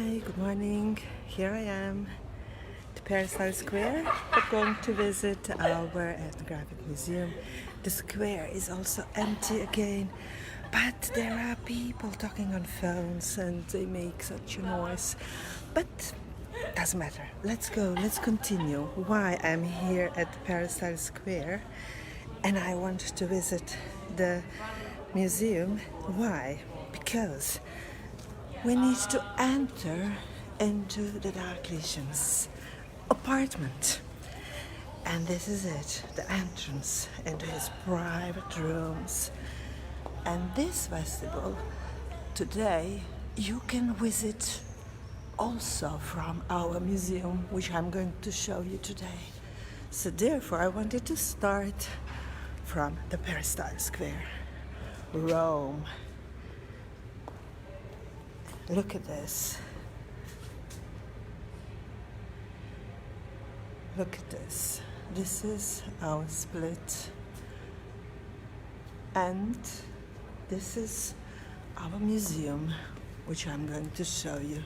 Hi, good morning. Here I am, the Peristyle Square. We're going to visit our Ethnographic Museum. The square is also empty again, but there are people talking on phones and they make such a noise. But doesn't matter. Let's go, let's continue. Why I'm here at the Peristyle Square and I want to visit the museum. Why? Because we need to enter into the Diocletian's apartment. And this is it, the entrance into his private rooms. And this vestibule, today, you can visit also from our museum, which I'm going to show you today. So therefore, I wanted to start from the Peristyle Square, Rome. Look at this. Look at this. This is our split. And this is our museum, which I'm going to show you.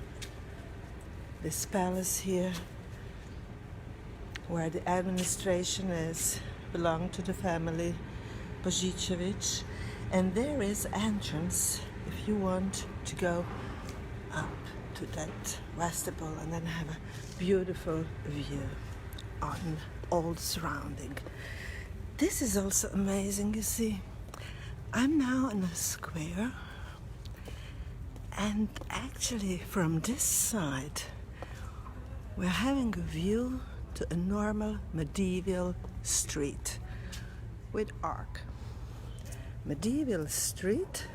This palace here, where the administration is, belonged to the family Božičević. And there is entrance if you want to go up to that vestibule and then have a beautiful view on all surrounding. This is also amazing, you see. I'm now in a square, and actually from this side we're having a view to a normal medieval street with arc. Medieval street.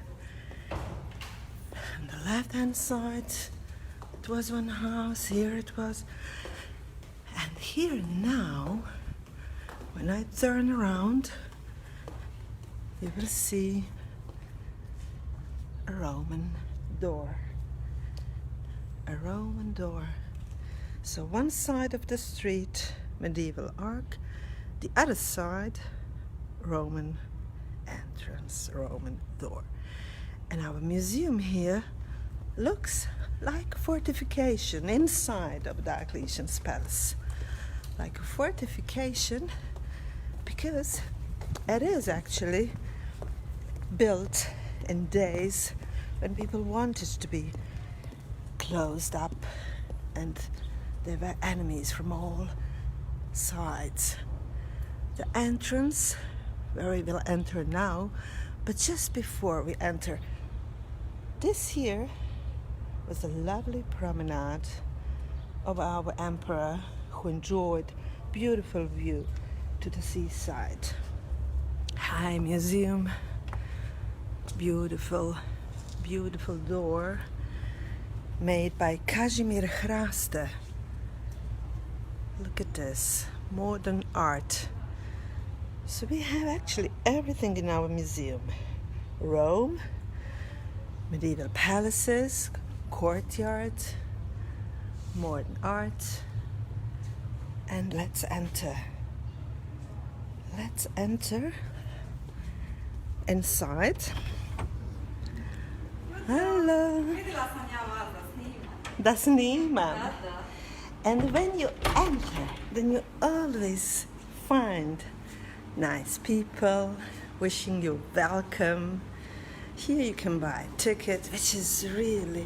On the left-hand side, it was one house, here it was. And here now, when I turn around, you will see a Roman door. A Roman door. So one side of the street, medieval arch, the other side, Roman entrance, Roman door. And our museum here looks like a fortification inside of Diocletian's palace. Like a fortification because it is actually built in days when people wanted to be closed up and there were enemies from all sides. The entrance, where we will enter now, but just before we enter, this here was a lovely promenade of our emperor who enjoyed beautiful view to the seaside. Hi, museum. Beautiful, beautiful door made by Kazimir Hraste. Look at this, modern art. So we have actually everything in our museum. Rome, medieval palaces, courtyard, modern art, and let's enter. Let's enter inside. Hello. Da snimam. And when you enter, then you always find nice people wishing you welcome. Here you can buy a ticket, which is really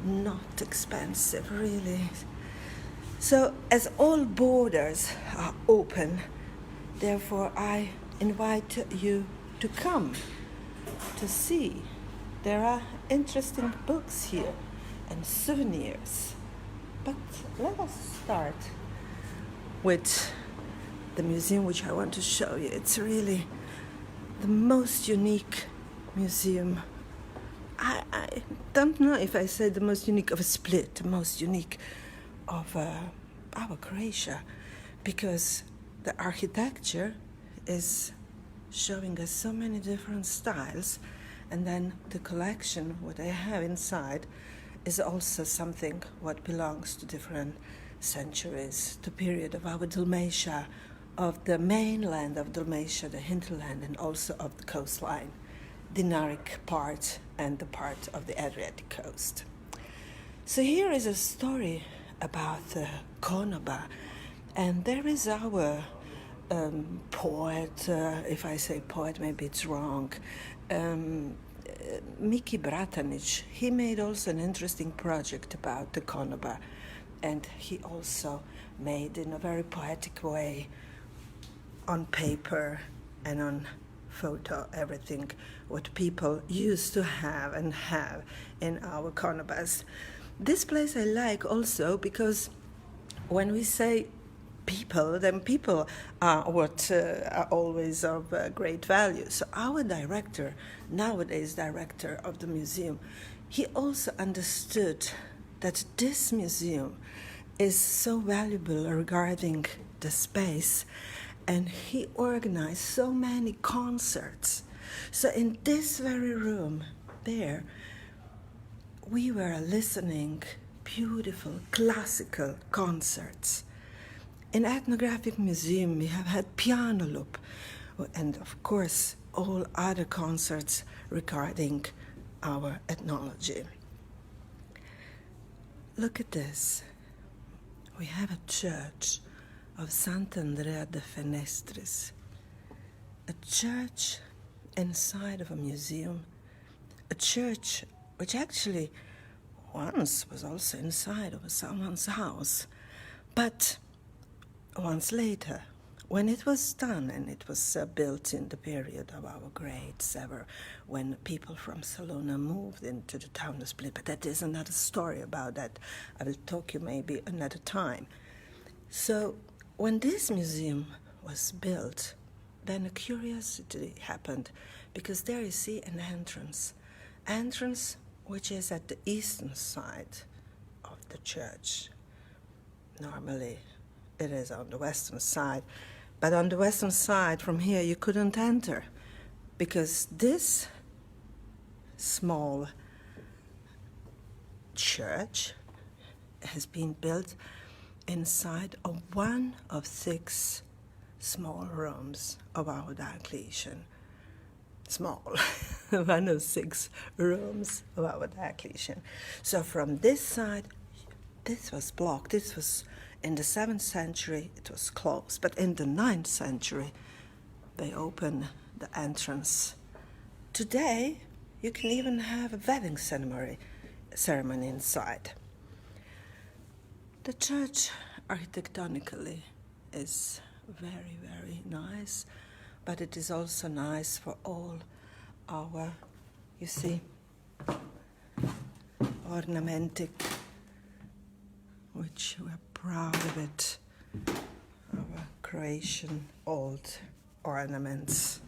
not expensive, really. So as all borders are open, therefore I invite you to come to see. There are interesting books here and souvenirs. But let us start with the museum which I want to show you. It's really the most unique museum. I don't know if I say the most unique of a split, the most unique of our Croatia, because the architecture is showing us so many different styles, and then the collection, what I have inside, is also something what belongs to different centuries, the period of our Dalmatia, of the mainland of Dalmatia, the hinterland, and also of the coastline, Dinaric part and the part of the Adriatic coast. So here is a story about Konoba, and there is our poet, if I say poet, maybe it's wrong, Miki Bratanic. He made also an interesting project about the Konoba, and he also made in a very poetic way on paper and on photo everything what people used to have in our Konobas. This place I like also because when we say people, then people are what are always of great value. So our director, nowadays director of the museum, he also understood that this museum is so valuable regarding the space, and he organized so many concerts. So in this very room there, we were listening beautiful classical concerts. In Ethnographic Museum, we have had piano loop, and of course, all other concerts regarding our ethnology. Look at this. We have a church of Sant'Andrea de Fenestris, a church inside of a museum, a church which actually once was also inside of someone's house, but once later, when it was done, and it was built in the period of our greats ever, when people from Salona moved into the town of Split, but that is another story about that. I will talk you maybe another time. So when this museum was built, then a curiosity happened, because there you see an entrance which is at the eastern side of the church. Normally it is on the western side, but on the western side from here you couldn't enter, because this small church has been built inside of one of 6 small rooms of our Diocletian. Small, one of 6 rooms of our Diocletian. So from this side, this was blocked. This was in the 7th century, it was closed. But in the 9th century, they opened the entrance. Today, you can even have a wedding ceremony inside. The church, architectonically, is very, very nice, but it is also nice for all our, you see, ornamentic, which we're proud of it, our Croatian old ornaments.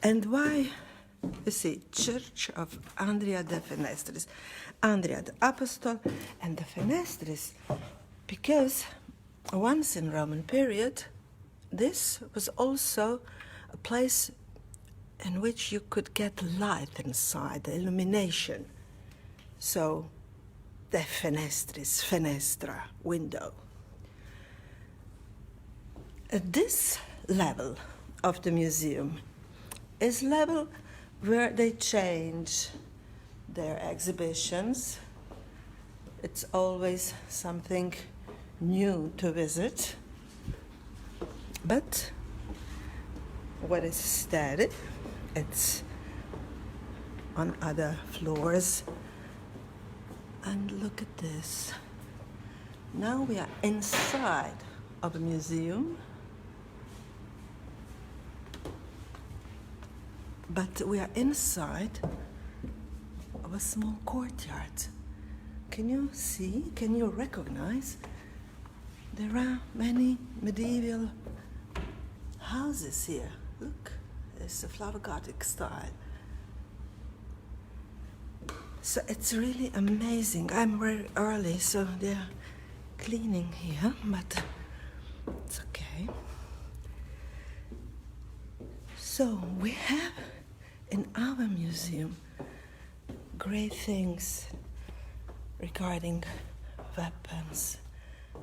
And why, you see, Church of Andrea de Fenestris, Andrea the Apostle and the Fenestris, because once in Roman period, this was also a place in which you could get light inside, the illumination. So, the Fenestris, fenestra, window. At this level of the museum is level where they change their exhibitions. It's always something new to visit. But what is steady, it's on other floors. And look at this. Now we are inside of a museum, but we are inside of a small courtyard. Can you see, can you recognize? There are many medieval houses here. Look, it's a flower Gothic style. So it's really amazing. I'm very early, so they're cleaning here, but it's okay. So we have in our museum great things regarding weapons,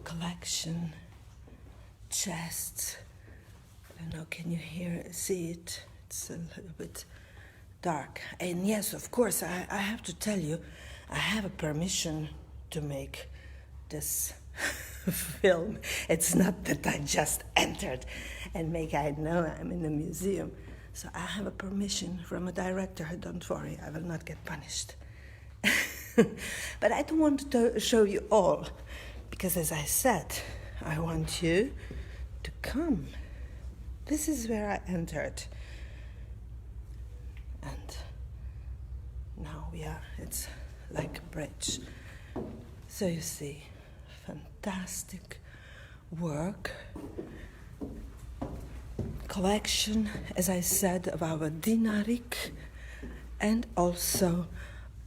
collection, chests. I don't know, can you see it? It's a little bit dark. And yes, of course, I have to tell you, I have a permission to make this film. It's not that I just entered and I know I'm in a museum. So I have a permission from a director. Don't worry, I will not get punished. But I don't want to show you all, because as I said, I want you to come. This is where I entered. And now it's like a bridge. So you see, fantastic work, collection, as I said, of our Dinarik and also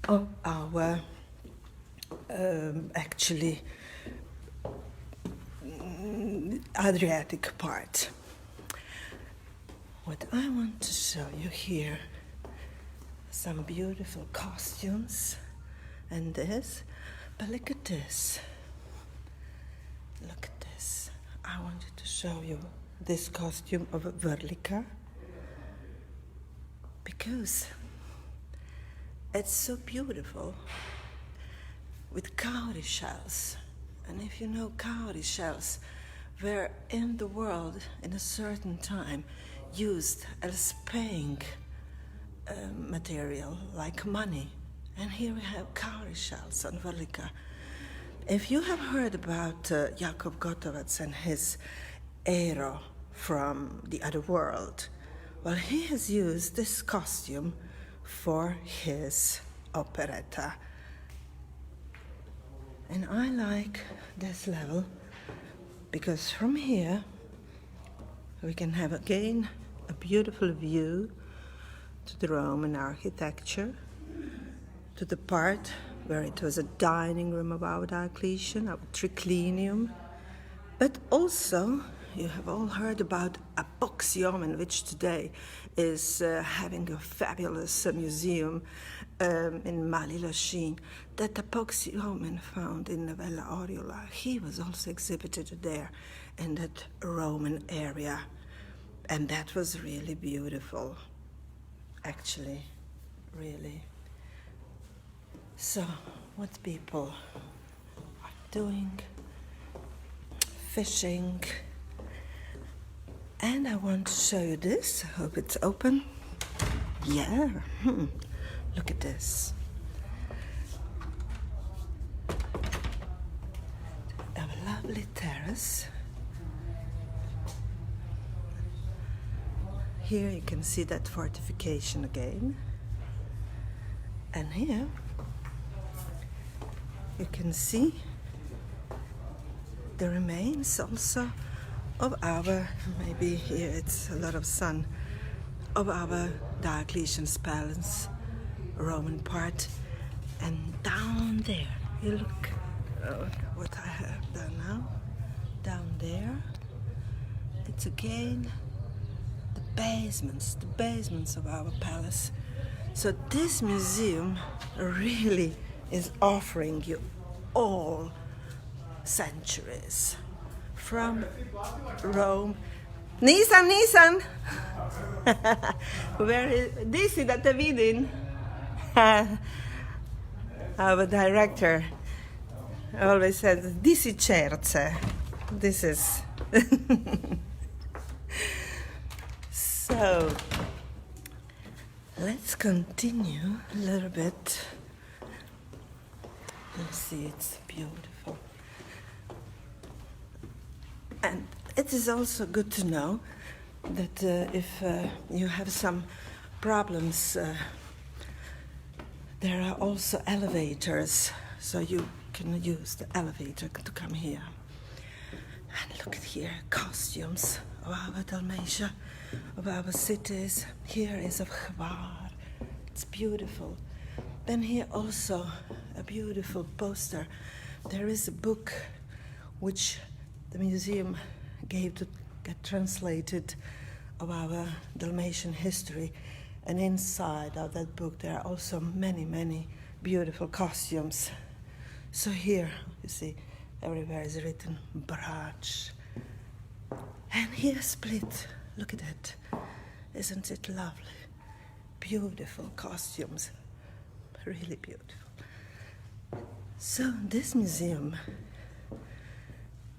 of our Adriatic part. What I want to show you here, some beautiful costumes and this, but look at this. Look at this. I wanted to show you this costume of a Verlika because it's so beautiful with cowrie shells. And if you know cowrie shells were in the world in a certain time used as paying material like money. And here we have cowrie shells on Verlika. If you have heard about Jakob Gottowitz and his Eero from the other world, well, he has used this costume for his operetta. And I like this level because from here we can have again a beautiful view to the Roman architecture, to the part where it was a dining room of our Diocletian, our triclinium, but also you have all heard about Apoxiomen, which today is having a fabulous museum in Mali-Lachine. That Apoxiomen found in Novella Oriula, he was also exhibited there in that Roman area. And that was really beautiful, actually, really. So, what people are doing, fishing. And I want to show you this. I hope it's open. Yeah. Look at this. A lovely terrace. Here you can see that fortification again. And here you can see the remains also of our, maybe here it's a lot of sun, of our Diocletian's palace, Roman part. And down there, you look what I have done now. Down there, it's again the basements of our palace. So this museum really is offering you all centuries from Rome. Nissan! Where is Disi da te vidim? Our director always says, Disi cerce. This is... So, let's continue a little bit. You see, it's beautiful. And it is also good to know that if you have some problems, there are also elevators, so you can use the elevator to come here. And look at here, costumes of our Dalmatia, of our cities. Here is of Gvar. It's beautiful. Then here also a beautiful poster. There is a book which the museum gave to get translated of our Dalmatian history. And inside of that book there are also many, many beautiful costumes. So here, you see, everywhere is written Brach. And here split, look at it. Isn't it lovely? Beautiful costumes, really beautiful. So this museum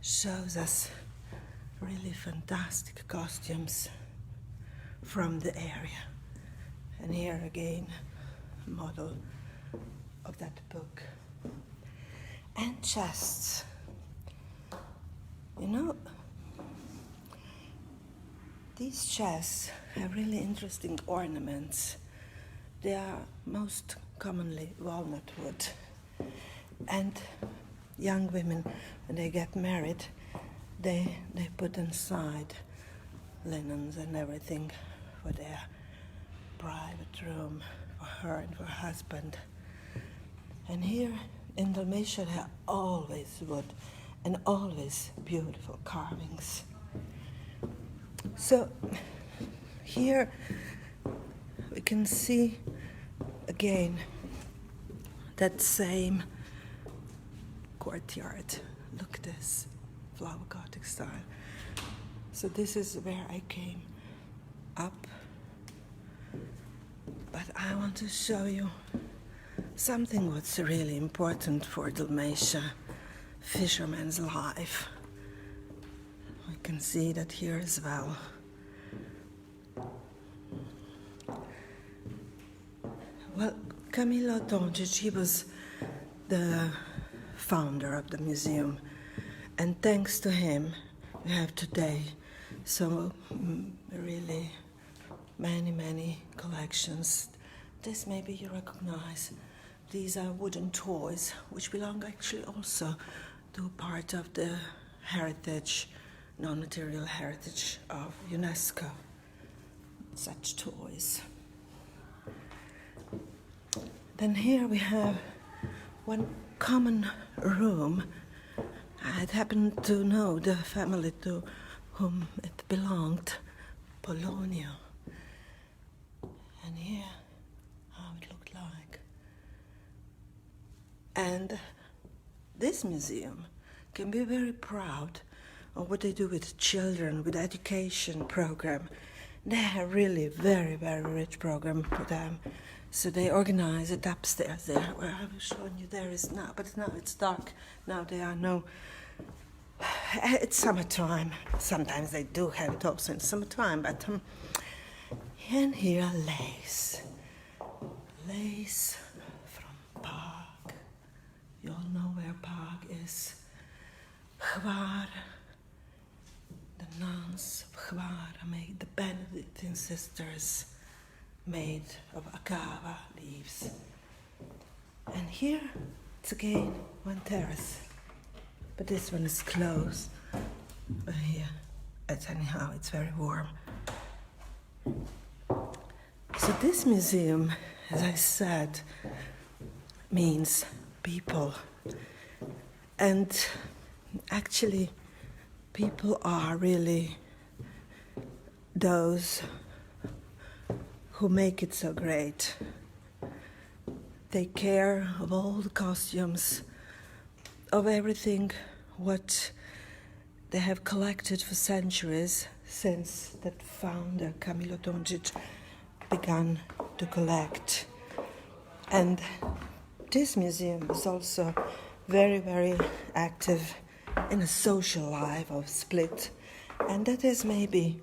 shows us really fantastic costumes from the area. And here again, a model of that book. And chests. You know, these chests have really interesting ornaments. They are most commonly walnut wood. And young women, when they get married, they put inside linens and everything for their private room, for her and for her husband. And here in Dalmatia, there are always wood and always beautiful carvings. So here we can see again that same courtyard. Look at this flower Gothic style. So this is where I came up, but I want to show you something what's really important for Dalmatia, fisherman's life. We can see that here as well. Well, Camillo Tončić, he was the founder of the museum, and thanks to him we have today so really many collections. This maybe you recognize. These are wooden toys which belong actually also to part of the heritage, non-material heritage of UNESCO. Such toys. Then here we have one common room. I happen to know the family to whom it belonged, Polonio. And here, how it looked like. And this museum can be very proud of what they do with children, with education program. They have really very rich program for them. So they organize it upstairs there, where I was showing you there is now, but now it's dark. Now there are no, it's summertime. Sometimes they do have it also in summertime, but and here lace. Lace from Prague. You all know where Prague is. Hvar. The nuns of Hvar made the Benedictine sisters made of agave leaves. And here it's again one terrace, but this one is closed. But here, anyhow, it's very warm. So this museum, as I said, means people. And actually, people are really those who make it so great. They care of all the costumes, of everything what they have collected for centuries since that founder, Camillo Tončić, began to collect. And this museum is also very active in a social life of Split. And that is maybe,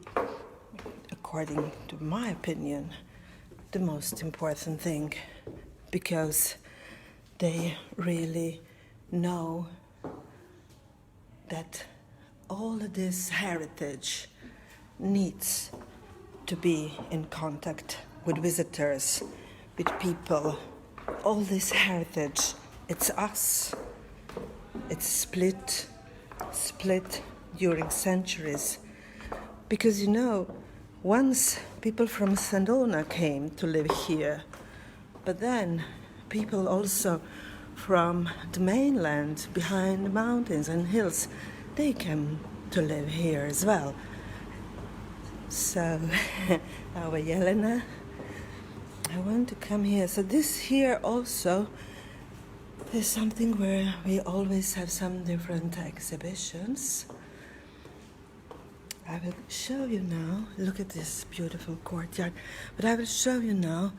according to my opinion, the most important thing, because they really know that all of this heritage needs to be in contact with visitors, with people. All this heritage, it's us. It's split during centuries. Because once people from Sandona came to live here, but then people also from the mainland, behind the mountains and hills, they came to live here as well. So, our Jelena, I want to come here. So this here also is something where we always have some different exhibitions. I will show you now, look at this beautiful courtyard, but I will show you now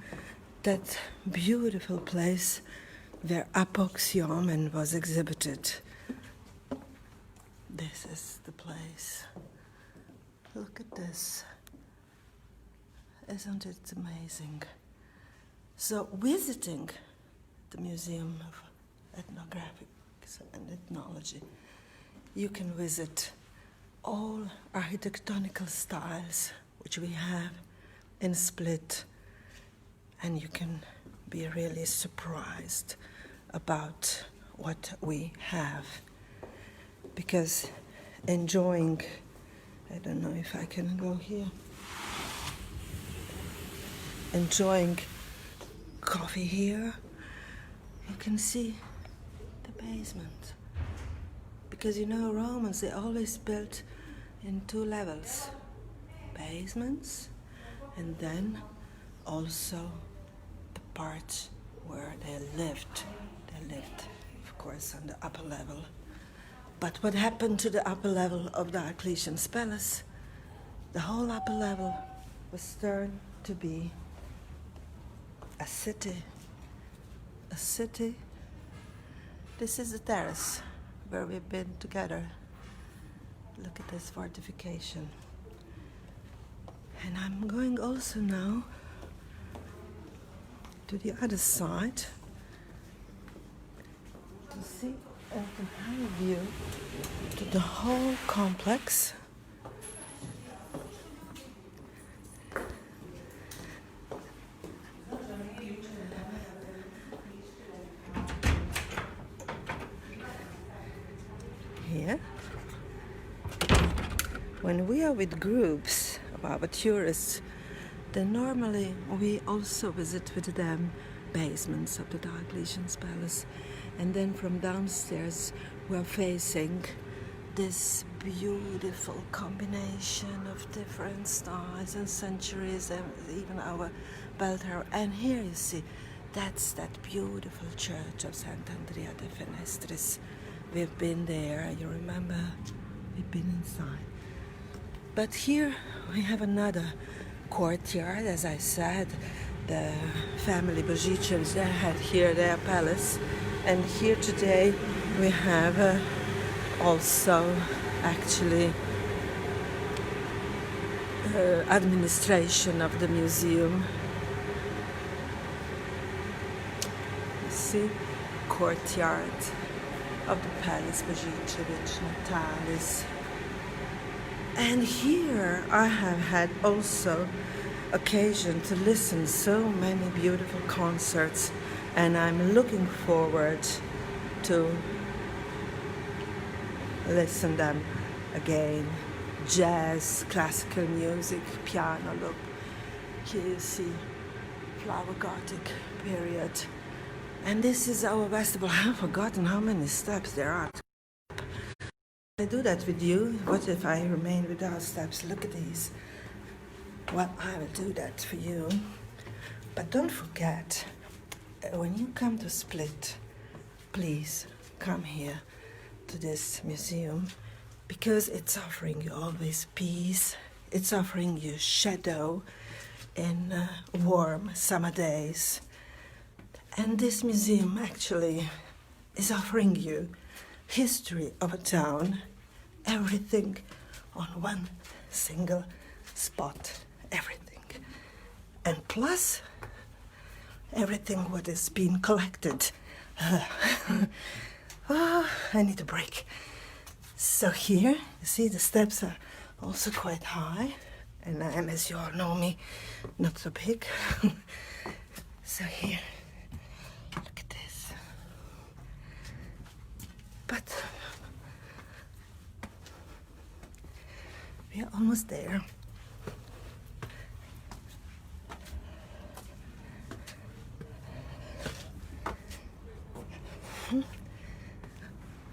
that beautiful place where Apoxyomen was exhibited. This is the place. Look at this. Isn't it amazing? So visiting the Museum of Ethnographics and Ethnology, you can visit all architectonical styles which we have in Split, and you can be really surprised about what we have. Because enjoying, I don't know if I can go here, enjoying coffee here, you can see the basement. Because you know, Romans, they always built in 2 levels, basements, and then also the part where they lived. They lived, of course, on the upper level. But what happened to the upper level of Diocletian's palace? The whole upper level was turned to be a city. A city. This is the terrace where we've been together. Look at this fortification. And I'm going also now to the other side to see a high view to the whole complex. Here. When we are with groups of our tourists, then normally we also visit with them basements of the Diocletian's palace, and then from downstairs we're facing this beautiful combination of different styles and centuries, and even our bell tower. And here you see, that's that beautiful church of Sant'Andrea de Fenestris. We've been there, you remember? We've been inside. But here we have another courtyard, as I said. The family Bozicins, they had here their palace. And here today we have also actually administration of the museum. You see, courtyard of the Palace Bozicevich Natalis. And here I have had also occasion to listen so many beautiful concerts, and I'm looking forward to listen them again. Jazz, classical music, piano, look. Here you see flower Gothic period. And this is our vestibule. I've forgotten how many steps there are. I do that with you. What if I remain without steps? Look at these. Well, I will do that for you. But don't forget, when you come to Split, please come here to this museum, because it's offering you always peace. It's offering you shadow in warm summer days. And this museum actually is offering you history of a town, everything on one single spot, everything. And plus, everything what has been collected. Oh, I need a break. So here, you see the steps are also quite high, and I am, as you all know me, not so big. So here, look at this. But we are almost there.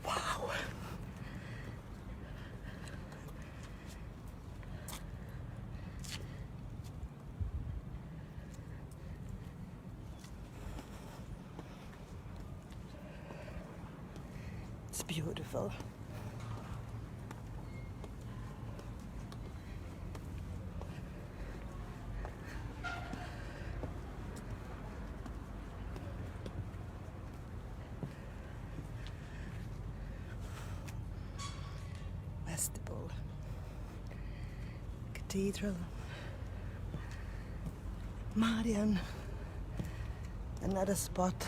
Wow. It's beautiful. cathedral, Marian, another spot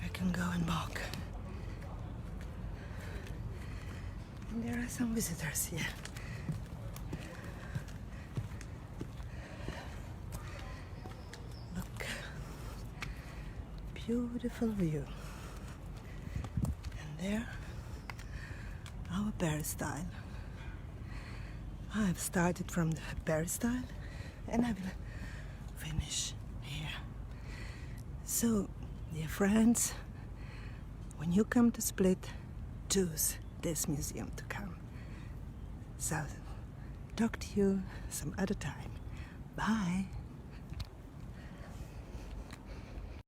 I can go and walk. And there are some visitors here. Look, beautiful view. And there, our peristyle. I've started from the peristyle and I will finish here. So, dear friends, when you come to Split, choose this museum to come. So, talk to you some other time. Bye.